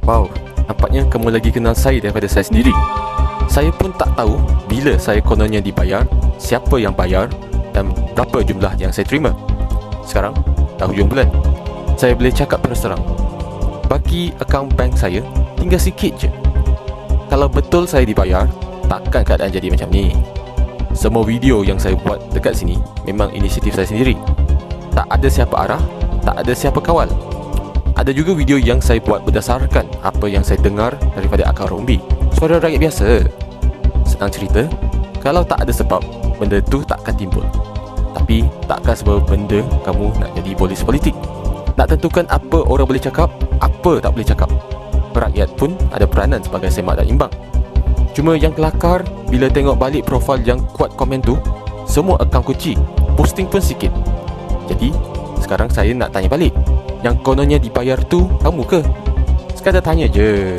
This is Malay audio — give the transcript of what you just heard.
Wow, nampaknya kamu lagi kenal saya daripada saya sendiri. Saya pun tak tahu bila saya kononnya dibayar, siapa yang bayar dan berapa jumlah yang saya terima. Sekarang dah hujung bulan. Saya boleh cakap terus terang, bagi akaun bank saya tinggal sikit je. Kalau betul saya dibayar, takkan keadaan jadi macam ni. Semua video yang saya buat dekat sini memang inisiatif saya sendiri. Tak ada siapa arah, tak ada siapa kawal. Ada juga video yang saya buat berdasarkan apa yang saya dengar daripada akar Rombi, suara rakyat biasa. Senang cerita, kalau tak ada sebab, benda tu takkan timbul. Tapi takkan sebab benda kamu nak jadi polis politik. Nak tentukan apa orang boleh cakap, apa tak boleh cakap. Rakyat pun ada peranan sebagai semak dan imbang. Cuma yang kelakar, bila tengok balik profil yang kuat komen tu, semua akaun kunci, posting pun sikit. Jadi sekarang saya nak tanya balik, yang kononnya dibayar tu kamu ke? Sekadar tanya je.